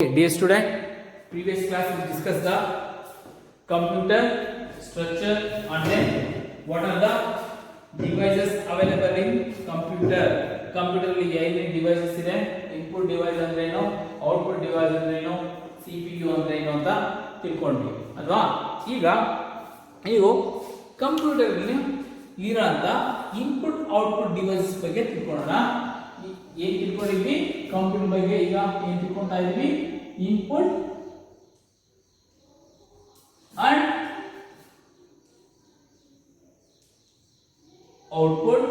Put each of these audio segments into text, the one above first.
Dear student, previous class we discussed the computer structure and then what are the devices available in computer. Computer ಅಲ್ಲಿ ಏನೇನು devices ಇದೆ, input device ಅಂದ್ರೆ ಏನು, output device ಅಂದ್ರೆ ಏನು, CPU ಅಂದ್ರೆ ಏನು ಅಂತ ತಿಳ್ಕೊಂಡ್ವಿ ಅಲ್ವಾ. ಈಗ ನೀವು ಕಂಪ್ಯೂಟರ್ ಅಲ್ಲಿ ಇರೋಂತ ಇನ್ಪುಟ್ ಔಟ್ಪುಟ್ ಡಿವೈಸಸ್ ಬಗ್ಗೆ ತಿಳ್ಕೊಳ್ಳೋಣ. ಏನ್ ತಿಳ್ಕೊಂಡಿದ್ವಿ ಕಂಪ್ಯೂಟರ್ ಬಗ್ಗೆ, ಈಗ ಏನ್ ತಿಳ್ಕೊಂತಾ ಇದೀವಿ, input and output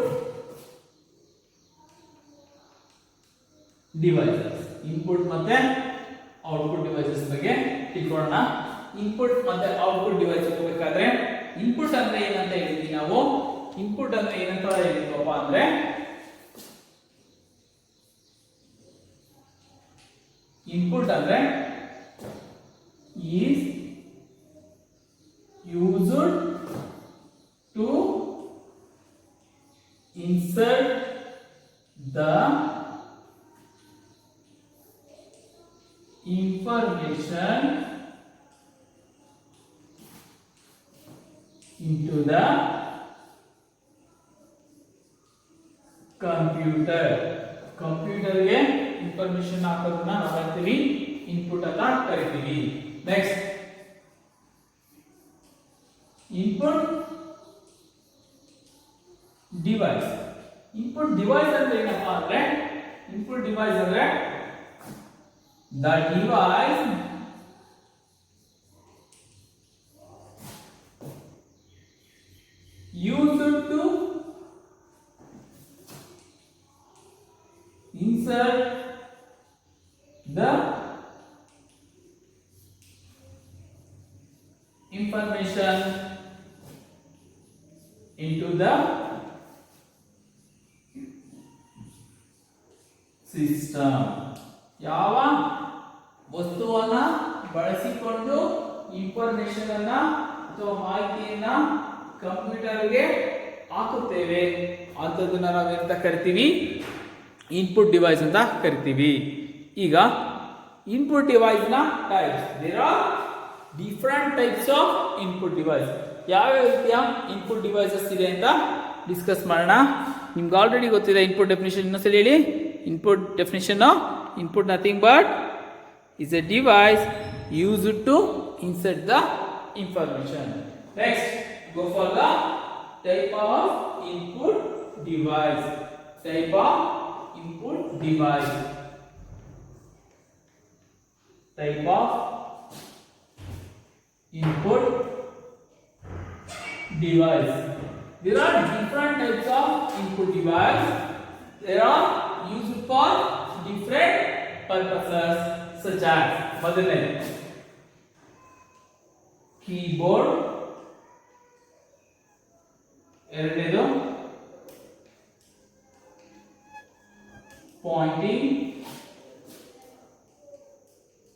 devices. Input ಮತ್ತೆ ಔಟ್ಪುಟ್ ಡಿವೈಸಸ್ ಬಗ್ಗೆ ತಿಳ್ಕೊಳ್ಳೋಣ. ಇನ್ಪುಟ್ ಮತ್ತೆ ಔಟ್ಪುಟ್ ಡಿವೈಸ್ ಹೋಗಬೇಕಾದ್ರೆ ಇನ್ಪುಟ್ ಅಂದ್ರೆ ಏನಂತ ಹೇಳಿದ್ವಿ ನಾವು. ಇನ್ಪುಟ್ ಅಂದ್ರೆ ಏನಂತ ಹೇಳಿದ್ವಪ್ಪ ಅಂದ್ರೆ ಇನ್ಪುಟ್ ಅಂದ್ರೆ is used to insert the information into the computer. Computer ಗೆ ಇನ್ಫಾರ್ಮೇಶನ್ ಹಾಕೋದನ್ನ ನಾವು ಹೇಳ್ತೀವಿ ಇನ್ಪುಟ್ ಅಂತ ಕರಿತೀವಿ. Next input device. Input device ಅಂದ್ರೆ ಏನಪ್ಪಾ ಅಂದ್ರೆ, ಇನ್ಪುಟ್ ಡಿವೈಸ್ ಅಂದ್ರೆ the device used to insert the information into the system. ಯಾವ ವಸ್ತುವನ್ನ ಬಳಸಿಕೊಂಡು ಇನ್ಫಾರ್ಮೇಶನ್ ಅನ್ನ ಅಥವಾ ಮಾಹಿತಿಯನ್ನ ಕಂಪ್ಯೂಟರ್ಗೆ ಹಾಕುತ್ತೇವೆ ಅಂತದನ್ನ ನಾವು ಎಂತ ಕರಿತೀವಿ, ಇನ್ಪುಟ್ ಡಿವೈಸ್ ಅಂತ ಕರಿತೀವಿ. ಈಗ ಇನ್ಪುಟ್ ಡಿವೈಸ್ ನ types, there are different types of input device. ಯಾವ ರೀತಿಯ ಇನ್ಪುಟ್ ಡಿವೈಸಸ್ ಇದೆ ಅಂತ ಡಿಸ್ಕಸ್ ಮಾಡೋಣ. ನಿಮ್ಗೆ ಆಲ್ರೆಡಿ ಗೊತ್ತಿದೆ ಇನ್ಪುಟ್ ಡೆಫಿನೇಷನ್. ಇನ್ನೊಂದ್ಸಲ ಹೇಳಿ. Input definition, input nothing but is a device used to insert the information. Next, go for the type of input device. Type of input device. Type of input device. There are different types of input device. They are used for different purposes. Such as ಮೊದಲನೇ keyboard, ಎರಡನೇದು Poynting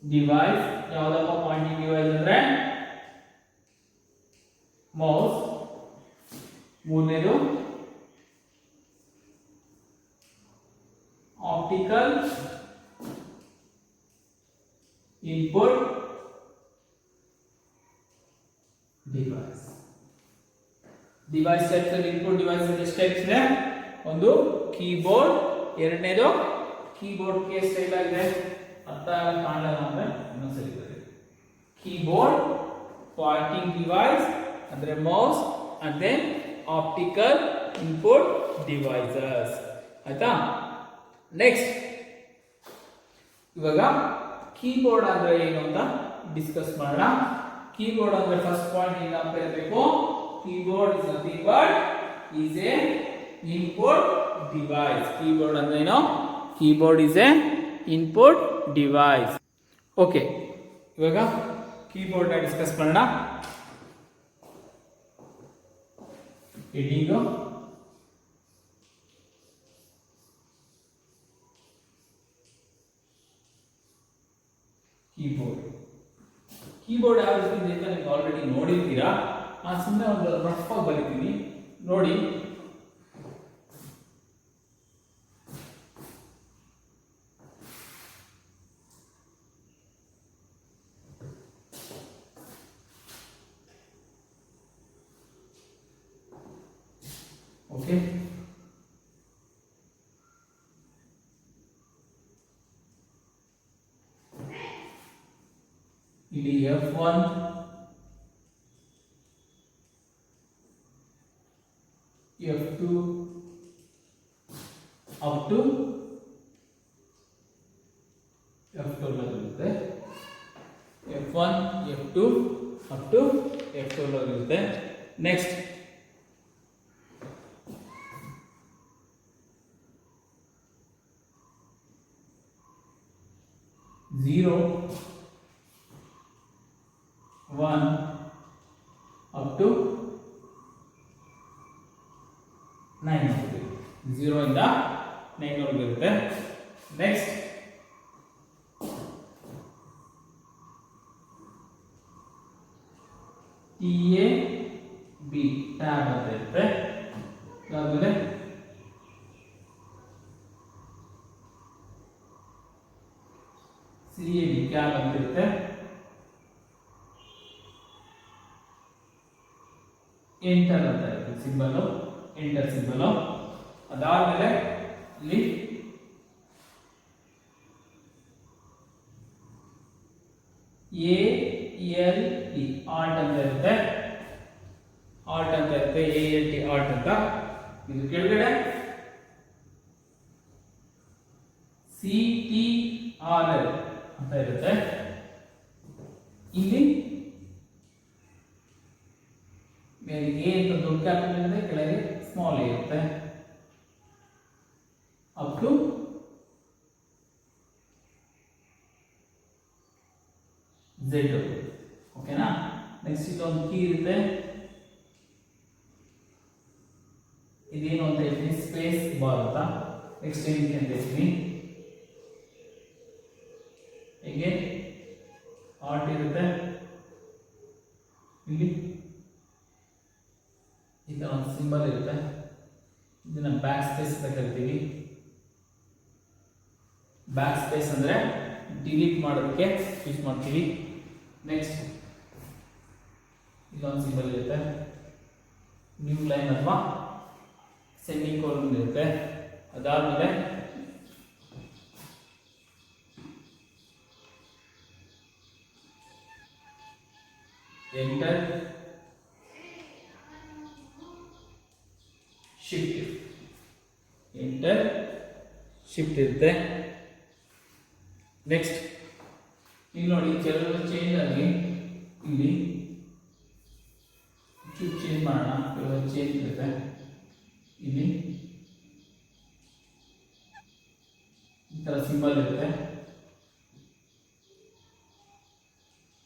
device. ಯಾವುದಪ್ಪ Poynting device ಅಂದ್ರೆ mouse. ಮೂರನೇದು optical input device. Device types ಅಲ್ಲಿ input device ಎಷ್ಟು types ಇದೆ? ಒಂದು keyboard, ಎರಡನೇದು ಕೀಬೋರ್ಡ್ ಕೇಸ್ ಸ್ಟೈಲ್ ಆಗಿದೆ, ಅರ್ಥ ಕಾಣಲ್ಲ ಅಂದ್ರೆ ಇನ್ನೊಂದ್ಸರಿ ಬರೀ. ಕೀಬೋರ್ಡ್, ಪಾಯಿಂಟಿಂಗ್ ಡಿವೈಸ್ ಅಂದ್ರೆ mouse, and then optical input devices. ಆಯ್ತಾ? ನೆಕ್ಸ್ಟ್ ಇವಾಗ ಕೀಬೋರ್ಡ್ ಅಂದ್ರೆ ಏನು ಅಂತ ಡಿಸ್ಕಸ್ ಮಾಡೋಣ. ಕೀಬೋರ್ಡ್ ಅಂದ್ರೆ ಫಸ್ಟ್ ಪಾಯಿಂಟ್ ಏನಂತ ಇರಬೇಕು, keyboard is nothing but is A input device. Keyboard ಅಂದ್ರೆ ಏನು? Keyboard is A input device. Okay, ಇವಾಗ ಕೀಬೋರ್ಡ್ ನ ಡಿಸ್ಕಸ್ ಮಾಡೋಣ. Heading keyboard. ಕೀಬೋರ್ಡ್ ಯಾವ ರೀತಿ ಇದೆ ಅಂತ ನೀವು ಆಲ್ರೆಡಿ ನೋಡಿರ್ತೀರಾ. ಸುಮ್ಮನೆ ಒಂದು ರಫ್ ಆಗಿ ಬರೀತೀನಿ ನೋಡಿ. ಓಕೆ. ಇಲ್ಲಿ F1 F2 up to F12 ಇರುತ್ತೆ. F1 F2 up to F12 ಇರುತ್ತೆ. ನೆಕ್ಸ್ಟ್ ಝೀರೋ 1 ಅಪ್ ಟು 9 0 ಇಂದ 9 ವರೆಗೂ ಇರುತ್ತೆ. ನೆಕ್ಸ್ಟ್ TAB ಟ್ಯಾಬ್ ಅಂತ ಇರುತ್ತೆ. ಅದಾದ್ಮೇಲೆ CAB ಕ್ಯಾಬ್ ಅಂತ ಇರುತ್ತೆ. ಎಂಟರ್ ಅಂತ ಇರುತ್ತೆ ಸಿಂಬಲ್, ಎಂಟರ್ ಸಿಂಬಲ್. ಅದಾದ್ಮೇಲೆ ಇಲ್ಲಿ ALT ಆಲ್ಟ್ ಅಂತ ಇರುತ್ತೆ. ಆಲ್ಟ್ ಅಂತ ಇರುತ್ತೆ, ALT ಆಲ್ಟ್ ಅಂತ. ಇದು ಕೆಳಗಡೆ CTRL ಅಂತ ಇರುತ್ತೆ. ಇಲ್ಲಿ ಮೇಲೆ A ಅಂತ ದೊಡ್ಡ ಕ್ಯಾಪಿಟಲ್ ಇರುತ್ತೆ, ಕೆಳಗೆ ಸ್ಮಾಲ್ a ಇರುತ್ತೆ. Up to Z. ಓಕೆನಾ. ನೆಕ್ಸ್ಟ್ ಇದೊಂದು ಕೀ ಇರುತ್ತೆ. ಇದೇನು ಅಂತ ಹೇಳ್ತೀನಿ, ಸ್ಪೇಸ್ ಬಾರ್ ಅಂತ. ನೆಕ್ಸ್ಟ್ ಏನಕ್ಕೆ ಅಂತ ಹೇಳ್ತೀನಿ, ಹೀಗೆ ಆಲ್ಟ್ ಇರುತ್ತೆ. ಇಲ್ಲಿ ಇದರ ಒಂದು ಸಿಂಬಲ್ ಇರುತ್ತೆ. ಇದನ್ನ ಬ್ಯಾಕ್ ಸ್ಪೇಸ್ ಅಂತ ಕರಿತೀವಿ. ಬ್ಯಾಕ್ ಸ್ಪೇಸ್ ಅಂದ್ರೆ ಡಿಲೀಟ್ ಮಾಡೋದಕ್ಕೆ ಯೂಸ್ ಮಾಡ್ತೀವಿ. ನೆಕ್ಸ್ಟ್ ಇದೊಂದು ಸಿಂಬಲ್ ಇರುತ್ತೆ, ನ್ಯೂ ಲೈನ್ ಅಥವಾ ಸೆಮಿಕೋಲನ್ ಇರುತ್ತೆ. ಅದಾದ್ಮೇಲೆ ಎಂಟರ್ ಶಿಫ್ಟ್, ಎಂಟರ್ ಶಿಫ್ಟ್ ಇರುತ್ತೆ. ನೆಕ್ಸ್ಟ್ ಇಲ್ಲಿ ನೋಡಿ ಕೆಲವು ಚೇಂಜ್ ಆಗಿ ಇಲ್ಲಿ ಚೂಪ್ ಚೇಂಜ್ ಮಾಡೋಣ. ಕೆಲವು ಚೇಂಜ್ ಇರುತ್ತೆ. ಇಲ್ಲಿ ಈ ಥರ ಸಿಂಬಲ್ ಇರುತ್ತೆ,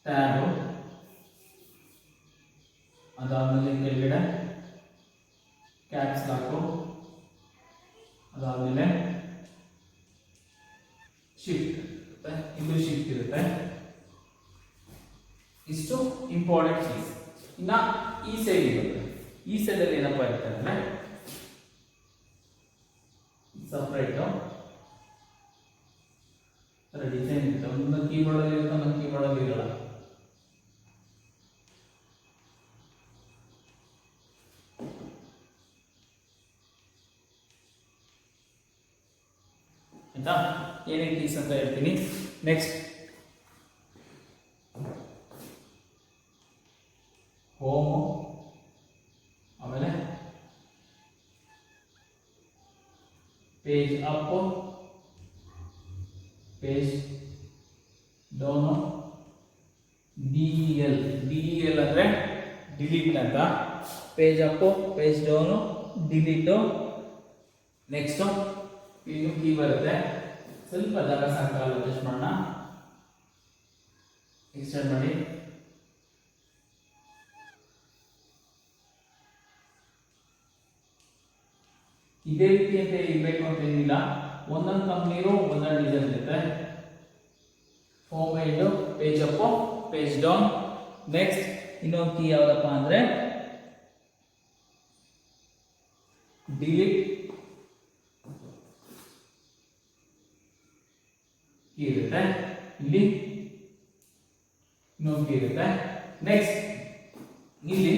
ಟ್ಯಾಬ್. ಅದಾದ್ಮೇಲೆ ಕೆಳಗಡೆ ಕ್ಯಾಪ್ಸ್ ಲಾಕು. ಅದಾದ್ಮೇಲೆ ಶಿಫ್ಟ್ ಇರುತ್ತೆ, ಇದು ಶಿಫ್ಟ್ ಇರುತ್ತೆ. ಇಷ್ಟು ಇಂಪಾರ್ಟೆಂಟ್ ಚೀಸ್. ಇನ್ನ ಈ ಸೈಡ್ ಇರುತ್ತೆ. ಈ ಸೈಡ್ ಅಲ್ಲಿ ಏನಪ್ಪಾ ಇರುತ್ತೆ ಅಂದ್ರೆ ಸಪರೇಟ್ ಡಿಸೈನ್ ಇರುತ್ತೆ. ಒಂದು ಕೀಬೋರ್ಡ್ ಅಲ್ಲಿ ಇರುತ್ತೆ, ಒಂದು ಕೀಬೋರ್ಡ್ ಅಲ್ಲಿ ಇರಲ್ಲ. ಆಯ್ತಾ. ಏನೇನು ಕೀಸ್ ಅಂತ ಹೇಳ್ತೀನಿ. ನೆಕ್ಸ್ಟ್ ಹೋಮ್, ಆಮೇಲೆ page up, page down, DEL ಅಂದ್ರೆ ಡಿಲೀಟ್ ಅಂತ. Page up, page down, delete. Next ಇನ್ನು ಕೀ ಬರುತ್ತೆ. ಸ್ವಲ್ಪ ಜಾಗ ಸಾಕಾಗಲ್ಲ, ಅಡ್ಜಸ್ಟ್ ಮಾಡೋಣ. ಎಕ್ಸ್ಟೆಂಡ್ ಮಾಡಿ. ಇದೇ ರೀತಿ ಅಂತ ಇರಬೇಕು ಅಂತ ಏನಿಲ್ಲ. ಒಂದೊಂದು ಕಂಪ್ನಿರು ಒಂದೊಂದು ಡಿಸೈನ್ ಇರುತ್ತೆ. Home page, page up, page down. Next ಇನ್ನೊಂದು ಕೀ ಯಾವ್ದಪ್ಪ ಅಂದ್ರೆ ಡಿಲೀಟ್ ಕೀ ಇರುತ್ತೆ. ಇಲ್ಲಿ ಇನ್ನೊಂದು ಕೀ ಇರುತ್ತೆ. ನೆಕ್ಸ್ಟ್ ಇಲ್ಲಿ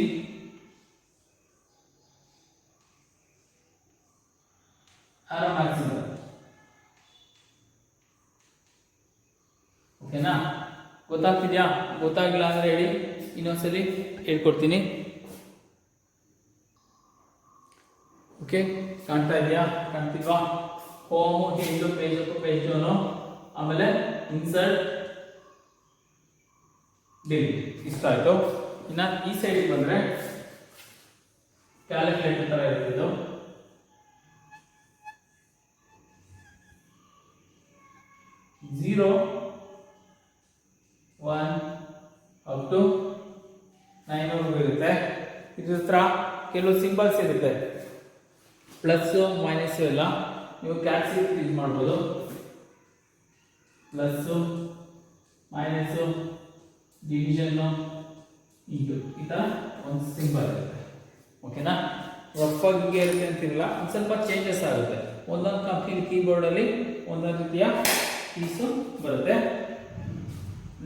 ಓಕೆನಾ? ಗೊತ್ತಾಗ್ತಿದ್ಯಾ? ಗೊತ್ತಾಗಿಲ್ಲ ಅಂದರೆ ಹೇಳಿ, ಇನ್ನೊಂದ್ಸಲಿ ಹೇಳ್ಕೊಡ್ತೀನಿ. ಓಕೆ, ಕಾಣ್ತಾ ಇದೆಯಾ? ಕಾಣ್ತಿಲ್ವಾ? ಹೋಮು, ಹಿಂಡು, ಪೇಜ್ ಅಪ್, ಪೇಜ್ ಡೌನು, ಆಮೇಲೆ ಇನ್ಸರ್ಟ್, ಡಿಲೀಟ್. ಇಷ್ಟ ಆಯಿತು. ಇನ್ನು ಈ ಸೈಡಿಗೆ ಬಂದರೆ ಕ್ಯಾಲ್ಕುಲೇಟರ್ ಥರ ಇರ್ತಿದ್ದು, 0, 1 ಅಪ್ ಟು 9 ಇರುತ್ತೆ. ಇದ್ರ ಹತ್ರ ಕೆಲವು ಸಿಂಬಲ್ಸ್ ಇರುತ್ತೆ, ಪ್ಲಸ್ಸು ಮೈನಸ್ಸು ಎಲ್ಲ. ನೀವು ಕ್ಯಾಲ್ಕುಲೇಟರ್ ಯೂಸ್ ಮಾಡ್ಬೋದು. ಪ್ಲಸ್ಸು, ಮೈನಸ್ಸು, ಡಿವಿಷನ್ನು, ಇಂಟು, ಈ ಥರ ಒಂದು ಸಿಂಬಲ್ ಇರುತ್ತೆ. ಓಕೆನಾ? ರಫ್ ಆಗಿ ಇರುತ್ತೆ ಅಂತಿರಲ್ಲ, ಒಂದು ಸ್ವಲ್ಪ ಚೇಂಜಸ್ ಆಗುತ್ತೆ. ಒಂದೊಂದು ಕಂಪ್ನಿ ಕೀಬೋರ್ಡಲ್ಲಿ ಒಂದೊಂದು ರೀತಿಯ ಕೀಸು ಬರುತ್ತೆ.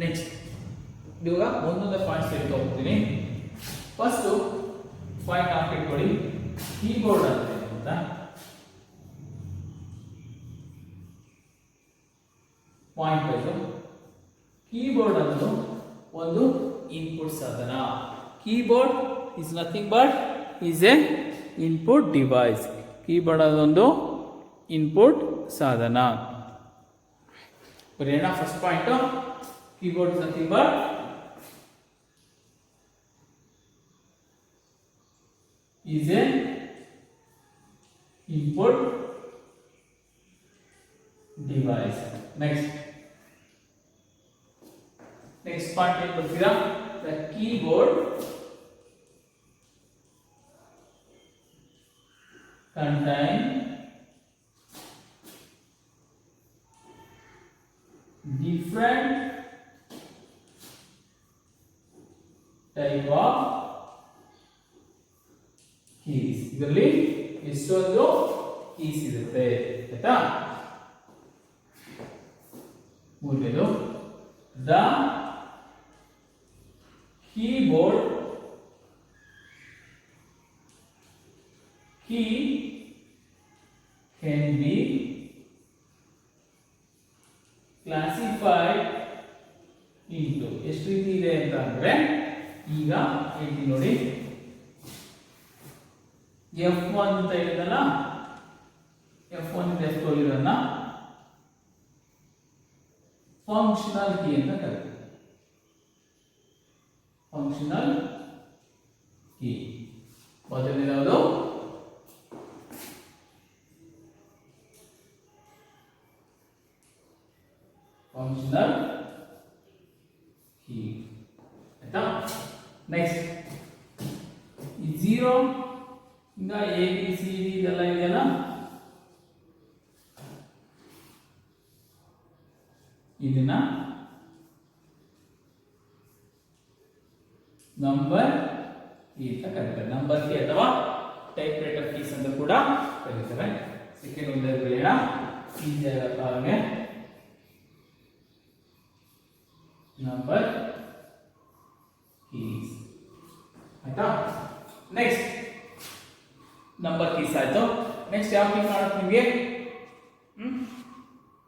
ನೆಕ್ಸ್ಟ್ ಇವಾಗ ಒಂದೊಂದು ಪಾಯಿಂಟ್ಸ್ ಹೇಳ್ತಾ ಹೋಗ್ತೀನಿ. ಫಸ್ಟು ಪಾಯಿಂಟ್ ಆಫ್ ಇಟ್ಕೊಳ್ಳಿ. ಕೀಬೋರ್ಡ್ ಅಂತ ಅಂತ ಪಾಯಿಂಟ್ ವೈಸು ಕೀಬೋರ್ಡ್ ಅನ್ನೋದು ಒಂದು ಇನ್ಪುಟ್ ಸಾಧನ. Keyboard is nothing but is A input device. Keyboard ಅದೊಂದು ಇನ್ಪುಟ್ ಸಾಧನ. ಬರೆಯೋಣ. First point, keyboard is nothing but is a input device. Next part ಏನು ಬರ್ತೀರಾ? The keyboard contain different type of keys. ಇದರಲ್ಲಿ ಎಷ್ಟೊಂದು ಕೀಸ್ ಇರುತ್ತೆ ಆಯ್ತಾ? ಮೂರನೇದು, the keyboard key can be classified into. ಎಷ್ಟು ರೀತಿ ಇದೆ ಅಂತ ಅಂದ್ರೆ ಈಗ ಹೇಳ್ತೀನಿ ನೋಡಿ. F1 ಅಂತ ಹೇಳಿದಲ್ಲ, F1 ಇಂದ F12 ಇದನ್ನ ಫಂಕ್ಷನಲ್ ಕೀ ಅಂತ ಕರೀತೀವಿ. ಫಂಕ್ಷನಲ್ ಕೀ ಮೊದಲನೇದು ಫಂಕ್ಷನಲ್ ಕೀ ಆಯ್ತಾ? ನೆಕ್ಸ್ಟ್ ಈ 0 ಈಗ ಎ ಬಿ ಸಿ ಡಿ ಇದೆಲ್ಲ ಇದೆಯಲ್ಲ, ಇದನ್ನ ನಂಬರ್ ಕೀ ಅಂತ ಕರೀತಾರೆ. ನಂಬರ್ ಕೀ ಅಥವಾ ಟೈಪ್ ರೈಟರ್ ಕೀಸ್ ಅಂತ ಕೂಡ ಕರೀತಾರೆ. ಸೆಕೆಂಡ್ ಒಂದು ಹೇಳ ಈಸಿ ಆಗಕ್ಕೆ ನಂಬರ್ ಕೀಸ್ ಆಯ್ತಾ? ನೆಕ್ಸ್ಟ್ ನಂಬರ್ ಕೀಸ್ ಆಯ್ತು. ನೆಕ್ಸ್ಟ್ ಯಾವ ಕೀ ಕಾಣುತ್ತೆ ನಿಮಗೆ?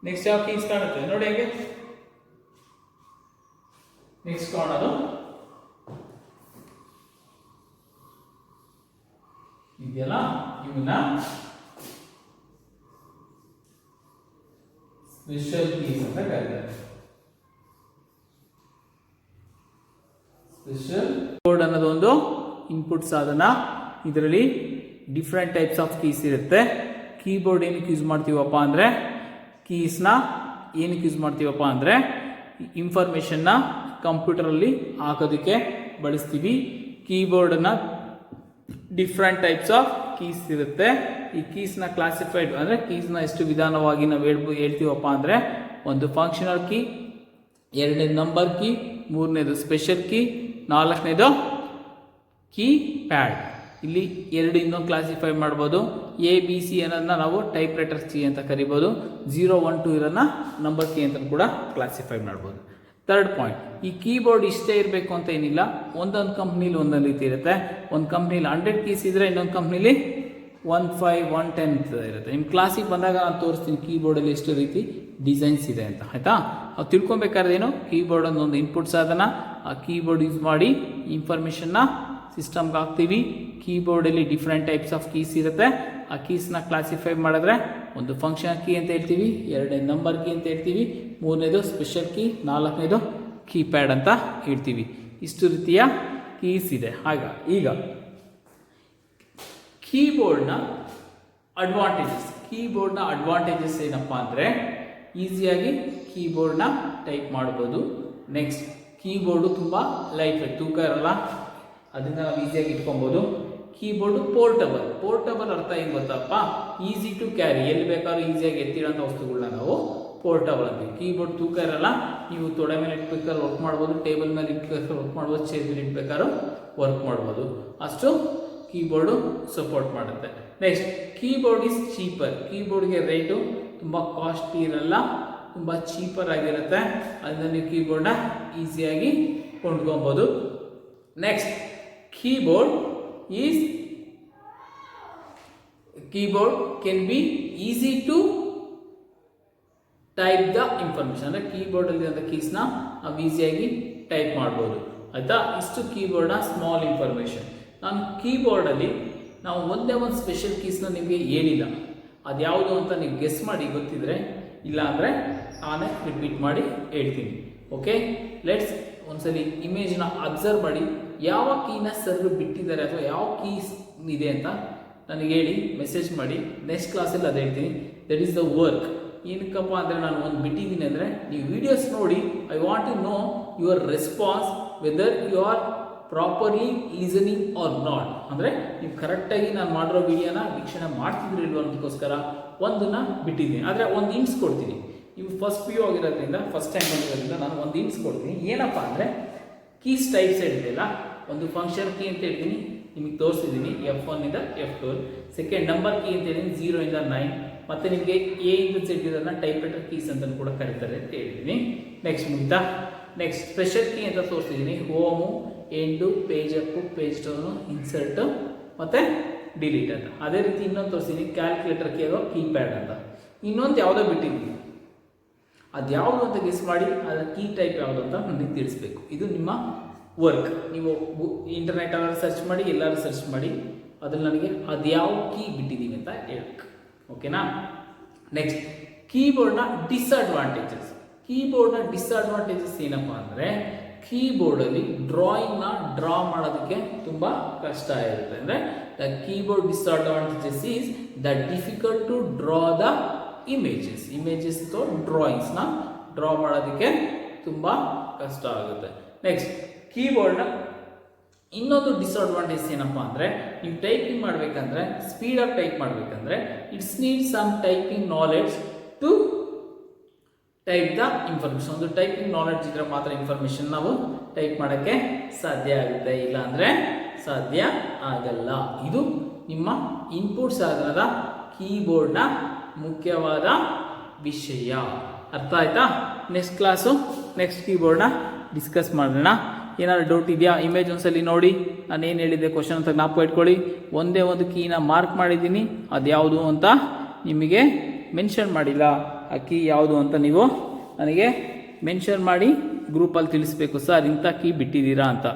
ನೆಕ್ಸ್ಟ್ ಯಾವ ಕೀಸ್ ಕಾಣುತ್ತೆ ನೋಡಿ ಹೇಗೆ. ನೆಕ್ಸ್ಟ್ ಕಾಣೋದು ಇದೆಯಲ್ಲ, ಇವನ್ನ ಸ್ಪೆಷಲ್ ಕೀಸ್ ಅಂತ ಕರೀತಾರೆ. ಸ್ಪೆಷಲ್ ಕೋಡ್ ಅನ್ನೋದು ಒಂದು ಇನ್ಪುಟ್ ಸಾಧನ. ಇದರಲ್ಲಿ ಡಿಫ್ರೆಂಟ್ ಟೈಪ್ಸ್ ಆಫ್ ಕೀಸ್ ಇರುತ್ತೆ. ಕೀಬೋರ್ಡ್ ಏನಕ್ಕೆ ಯೂಸ್ ಮಾಡ್ತೀವಪ್ಪ ಅಂದರೆ, ಕೀಸ್ನ ಏನಕ್ಕೆ ಯೂಸ್ ಮಾಡ್ತೀವಪ್ಪ ಅಂದರೆ ಇನ್ಫಾರ್ಮೇಷನ್ನ ಕಂಪ್ಯೂಟರಲ್ಲಿ ಹಾಕೋದಕ್ಕೆ ಬಳಸ್ತೀವಿ. ಕೀಬೋರ್ಡನ್ನ ಡಿಫ್ರೆಂಟ್ ಟೈಪ್ಸ್ ಆಫ್ ಕೀಸ್ ಇರುತ್ತೆ. ಈ ಕೀಸ್ನ ಕ್ಲಾಸಿಫೈಡ್ ಅಂದರೆ ಕೀಸ್ನ ಎಷ್ಟು ವಿಧಾನವಾಗಿ ನಾವು ಹೇಳ್ತೀವಪ್ಪ ಅಂದರೆ, ಒಂದು ಫಂಕ್ಷನಲ್ ಕೀ, ಎರಡನೇದು ನಂಬರ್ ಕೀ, ಮೂರನೇದು ಸ್ಪೆಷಲ್ ಕೀ, ನಾಲ್ಕನೇದು ಕೀ ಪ್ಯಾಡ್. ಇಲ್ಲಿ ಎರಡು ಇನ್ನೊಂದು ಕ್ಲಾಸಿಫೈ ಮಾಡ್ಬೋದು. ಎ ಬಿ ಸಿ ಅನ್ನೋದನ್ನ ನಾವು ಟೈಪ್ ರೈಟರ್ ಕೀ ಅಂತ ಕರಿಬೋದು. 0, 1, 2 ಇರೋದನ್ನ ನಂಬರ್ ಕೀ ಅಂತ ಕೂಡ ಕ್ಲಾಸಿಫೈ ಮಾಡ್ಬೋದು. ಥರ್ಡ್ ಪಾಯಿಂಟ್, ಈ ಕೀಬೋರ್ಡ್ ಇಷ್ಟೇ ಇರಬೇಕು ಅಂತ ಏನಿಲ್ಲ. ಒಂದೊಂದು ಕಂಪ್ನಿಲಿ ಒಂದೊಂದು ರೀತಿ ಇರುತ್ತೆ. ಒಂದು ಕಂಪ್ನಿಲಿ 100 ಕೀಸ್ ಇದ್ರೆ ಇನ್ನೊಂದು ಕಂಪ್ನಿಲಿ 1, 5, 1, 10 ಇರುತ್ತೆ. ನಿಮ್ಮ ಕ್ಲಾಸಿಗೆ ಬಂದಾಗ ನಾನು ತೋರಿಸ್ತೀನಿ ಕೀಬೋರ್ಡಲ್ಲಿ ಎಷ್ಟು ರೀತಿ ಡಿಸೈನ್ಸ್ ಇದೆ ಅಂತ, ಆಯಿತಾ. ನಾವು ತಿಳ್ಕೊಬೇಕಾದ್ರೆ ಏನು, ಕೀಬೋರ್ಡ್ ಅನ್ನೊಂದು ಇನ್ಪುಟ್ ಸಾಧನ. ಆ ಕೀಬೋರ್ಡ್ ಯೂಸ್ ಮಾಡಿ ಇನ್ಫಾರ್ಮೇಷನ್ನ ಸಿಸ್ಟಮ್ಗೆ ಹಾಕ್ತೀವಿ. ಕೀಬೋರ್ಡಲ್ಲಿ ಡಿಫ್ರೆಂಟ್ ಟೈಪ್ಸ್ ಆಫ್ ಕೀಸ್ ಇರುತ್ತೆ. ಆ ಕೀಸ್ನ ಕ್ಲಾಸಿಫೈ ಮಾಡಿದ್ರೆ ಒಂದು ಫಂಕ್ಷನ್ ಕೀ ಅಂತ ಹೇಳ್ತೀವಿ, ಎರಡನೇ ನಂಬರ್ ಕೀ ಅಂತ ಹೇಳ್ತೀವಿ, ಮೂರನೇದು ಸ್ಪೆಷಲ್ ಕೀ, ನಾಲ್ಕನೇದು ಕೀಪ್ಯಾಡ್ ಅಂತ ಹೇಳ್ತೀವಿ. ಇಷ್ಟು ರೀತಿಯ ಕೀಸ್ ಇದೆ. ಈಗ ಕೀಬೋರ್ಡ್ನ ಅಡ್ವಾಂಟೇಜಸ್ ಏನಪ್ಪ ಅಂದರೆ ಈಸಿಯಾಗಿ ಕೀಬೋರ್ಡ್ನ ಟೈಪ್ ಮಾಡ್ಬೋದು. ನೆಕ್ಸ್ಟ್, ಕೀಬೋರ್ಡು ತುಂಬ ಲೈಟ್ ವೇಟ್, ತೂಕ ಇರಲ್ಲ, ಅದರಿಂದ ನಾವು ಈಸಿಯಾಗಿ ಇಟ್ಕೊಬೋದು. ಕೀಬೋರ್ಡು ಪೋರ್ಟಬಲ್ ಅರ್ಥ ಏನು ಗೊತ್ತಪ್ಪ, ಈಸಿ ಟು ಕ್ಯಾರಿ, ಎಲ್ಲಿ ಬೇಕಾದ್ರೂ ಈಸಿಯಾಗಿ ಎತ್ತಿಡೋಂಥ ವಸ್ತುಗಳನ್ನ ನಾವು ಪೋರ್ಟಬಲ್ ಅಂತೀವಿ. ಕೀಬೋರ್ಡ್ ತೂಕ ಇರಲ್ಲ, ನೀವು ತೊಡೆ ಮೇಲೆ ಇಟ್ಬೇಕಾದ್ರೆ ವರ್ಕ್ ಮಾಡ್ಬೋದು, ಟೇಬಲ್ ಮೇಲೆ ಇಟ್ಬೇಕಾದ್ರೆ ವರ್ಕ್ ಮಾಡ್ಬೋದು, ಚೇರ್ ಮೇಲೆ ಇಟ್ಬೇಕಾದ್ರೂ ವರ್ಕ್ ಮಾಡ್ಬೋದು. ಅಷ್ಟು ಕೀಬೋರ್ಡು ಸಪೋರ್ಟ್ ಮಾಡುತ್ತೆ. Next, keyboard is cheaper. ಕೀಬೋರ್ಡ್ಗೆ ರೇಟು ತುಂಬ ಕಾಸ್ಟ್ಲಿ ಇರಲ್ಲ, ತುಂಬ ಚೀಪರ್ ಆಗಿರುತ್ತೆ. ಅದರಿಂದ ನೀವು ಕೀಬೋರ್ಡ್ನ ಈಸಿಯಾಗಿ ಕೊಂಡ್ಕೊಬೋದು. Next, keyboard can be easy to type the information. ಅಂದರೆ ಕೀಬೋರ್ಡಲ್ಲಿ ಇರೋ ಕೀಸ್ನ ನಾವು ಈಸಿಯಾಗಿ ಟೈಪ್ ಮಾಡ್ಬೋದು, ಆಯಿತಾ. ಇಷ್ಟು ಕೀಬೋರ್ಡ್ನ ಸ್ಮಾಲ್ ಇನ್ಫಾರ್ಮೇಷನ್. ನಾನು ಕೀಬೋರ್ಡಲ್ಲಿ ನಾವು ಒಂದೇ ಒಂದು ಸ್ಪೆಷಲ್ ಕೀಸ್ನ ನಿಮಗೆ ಹೇಳಿಲ್ಲ, ಅದು ಯಾವುದು ಅಂತ ನೀವು ಗೆಸ್ ಮಾಡಿ ಗೊತ್ತಿದ್ರೆ, ಇಲ್ಲ ಅಂದರೆ ನಾನೇ ರಿಪೀಟ್ ಮಾಡಿ ಹೇಳ್ತೀನಿ. ಓಕೆ, ಲೆಟ್ಸ್ ಒಂದ್ಸಲಿ ಇಮೇಜ್ನ ಅಬ್ಸರ್ವ್ ಮಾಡಿ, ಯಾವ ಕೀನ ಸರ್ವ್ ಬಿಟ್ಟಿದ್ದಾರೆ ಅಥವಾ ಯಾವ ಕೀಸ್ ಇದೆ ಅಂತ ನನಗೆ ಹೇಳಿ, ಮೆಸೇಜ್ ಮಾಡಿ. ನೆಕ್ಸ್ಟ್ ಕ್ಲಾಸಲ್ಲಿ ಅದು ಹೇಳ್ತೀನಿ. That is the work. ಏನಕ್ಕಪ್ಪ ಅಂದರೆ ನಾನು ಒಂದು ಬಿಟ್ಟಿದ್ದೀನಿ ಅಂದರೆ ನೀವು ವಿಡಿಯೋಸ್ ನೋಡಿ, I want to know your response, whether you are properly listening or not. ಅಂದರೆ ನೀವು ಕರೆಕ್ಟಾಗಿ ನಾನು ಮಾಡಿರೋ ವಿಡಿಯೋನ ವೀಕ್ಷಣೆ ಮಾಡ್ತಿದ್ರಿ ಇಲ್ವ ಅನ್ನೋದಕ್ಕೋಸ್ಕರ ಒಂದನ್ನು ಬಿಟ್ಟಿದ್ದೀನಿ. ಆದರೆ ಒಂದು ಹಿಂಟ್ಸ್ ಕೊಡ್ತೀನಿ. ನೀವು ಫಸ್ಟ್ PU ಆಗಿರೋದ್ರಿಂದ, ಫಸ್ಟ್ ಟೈಮ್ ಬಂದಿರೋದ್ರಿಂದ ನಾನು ಒಂದು ಹಿಂಟ್ಸ್ ಕೊಡ್ತೀನಿ. ಏನಪ್ಪ ಅಂದರೆ, ಕೀಸ್ ಟೈಪ್ಸ್ ಹೇಳಿದೆಯಲ್ಲ, ಒಂದು ಫಂಕ್ಷನ್ ಕೀ ಅಂತ ಹೇಳ್ತೀನಿ, ನಿಮಗೆ ತೋರಿಸಿದ್ದೀನಿ F1 ಇಂದ F12. ಸೆಕೆಂಡ್ ನಂಬರ್ ಕೀ ಅಂತ ಹೇಳಿದ್ದೀನಿ 0 ಇಂದ 9. ಮತ್ತು ನಿಮಗೆ A ಇಂದ Z ಇರೋದನ್ನ ಟೈಪ್ರೈಟರ್ ಕೀಸ್ ಅಂತ ಕೂಡ ಕರೀತಾರೆ ಅಂತ ಹೇಳಿದ್ದೀನಿ. ನೆಕ್ಸ್ಟ್ ಮುಗಿತಾ. ನೆಕ್ಸ್ಟ್, ಸ್ಪೆಷಲ್ ಕೀ ಅಂತ ತೋರಿಸಿದ್ದೀನಿ, home, end, page Appu, page down, insert ಮತ್ತು ಡಿಲೀಟ್ ಅಂತ. ಅದೇ ರೀತಿ ಇನ್ನೊಂದು ತೋರಿಸಿದ್ದೀನಿ, ಕ್ಯಾಲ್ಕುಲೇಟರ್ ಕೀ ಅಥವಾ ಕೀಪ್ಯಾಡ್ ಅಂತ. ಇನ್ನೊಂದು ಯಾವುದೋ ಬಿಟ್ಟಿದ್ದೀನಿ, ಅದು ಯಾವುದು ಅಂತ ಗೆಸ್ ಮಾಡಿ, ಅದರ ಕೀ ಟೈಪ್ ಯಾವುದು ಅಂತ ನನಗೆ ತಿಳಿಸ್ಬೇಕು. ಇದು ನಿಮ್ಮ ವರ್ಕ್. ನೀವು ಇಂಟರ್ನೆಟ್ ಎಲ್ಲ ಸರ್ಚ್ ಮಾಡಿ, ಎಲ್ಲರೂ ಸರ್ಚ್ ಮಾಡಿ, ಅದ್ರಲ್ಲಿ ನನಗೆ ಅದು ಯಾವ ಕೀ ಬಿಟ್ಟಿದ್ದೀವಿ ಅಂತ ಹೇಳಬೇಕು. ಓಕೆನಾ. ನೆಕ್ಸ್ಟ್, ಕೀಬೋರ್ಡ್ನ ಡಿಸ್ಅಡ್ವಾಂಟೇಜಸ್. ಕೀಬೋರ್ಡ್ನ ಡಿಸ್ಅಡ್ವಾಂಟೇಜಸ್ ಏನಪ್ಪ ಅಂದರೆ, ಕೀಬೋರ್ಡಲ್ಲಿ ಡ್ರಾಯಿಂಗ್ನ ಡ್ರಾ ಮಾಡೋದಕ್ಕೆ ತುಂಬ ಕಷ್ಟ ಇರುತ್ತೆ. ಅಂದರೆ the keyboard disadvantages is the difficult to draw the images ಅಥವಾ ಡ್ರಾಯಿಂಗ್ಸ್ನ ಡ್ರಾ ಮಾಡೋದಕ್ಕೆ ತುಂಬ ಕಷ್ಟ ಆಗುತ್ತೆ. ನೆಕ್ಸ್ಟ್, ಕೀಬೋರ್ಡ್ನ ಇನ್ನೊಂದು ಡಿಸ್ಅಡ್ವಾಂಟೇಜ್ ಏನಪ್ಪ ಅಂದರೆ, ನೀವು ಟೈಪಿಂಗ್ ಮಾಡಬೇಕಂದ್ರೆ, ಸ್ಪೀಡಾಗಿ ಟೈಪ್ ಮಾಡಬೇಕಂದ್ರೆ, it's need some typing knowledge to type the information. ಒಂದು ಟೈಪಿಂಗ್ ನಾಲೆಡ್ಜ್ ಇದ್ರೆ ಮಾತ್ರ ಇನ್ಫಾರ್ಮೇಷನ್ ನಾವು ಟೈಪ್ ಮಾಡೋಕ್ಕೆ ಸಾಧ್ಯ ಆಗುತ್ತೆ, ಇಲ್ಲ ಅಂದರೆ ಸಾಧ್ಯ ಆಗಲ್ಲ. ಇದು ನಿಮ್ಮ ಇನ್ಪುಟ್ ಸಾಧನದ ಕೀಬೋರ್ಡ್ನ ಮುಖ್ಯವಾದ ವಿಷಯ. ಅರ್ಥ ಆಯ್ತಾ? ನೆಕ್ಸ್ಟ್ ಕ್ಲಾಸು ನೆಕ್ಸ್ಟ್ ಕೀಬೋರ್ಡ್ನ ಡಿಸ್ಕಸ್ ಮಾಡೋಣ. ಏನಾದ್ರು ಡೌಟ್ ಇದೆಯಾ? ಇಮೇಜ್ ಒಂದ್ಸಲಿ ನೋಡಿ, ನಾನು ಏನು ಹೇಳಿದ್ದೆ ಕ್ವಶನ್ ಅಂತ ಜ್ಞಾಪಕ ಇಟ್ಕೊಳ್ಳಿ. ಒಂದೇ ಒಂದು ಕೀನ ಮಾರ್ಕ್ ಮಾಡಿದ್ದೀನಿ, ಅದು ಯಾವುದು ಅಂತ ನಿಮಗೆ ಮೆನ್ಷನ್ ಮಾಡಿಲ್ಲ. ಆ ಕೀ ಯಾವುದು ಅಂತ ನೀವು ನನಗೆ ಮೆನ್ಷನ್ ಮಾಡಿ ಗ್ರೂಪಲ್ಲಿ ತಿಳಿಸ್ಬೇಕು, ಸರ್ ಇಂಥ ಕೀ ಬಿಟ್ಟಿದ್ದೀರಾ ಅಂತ.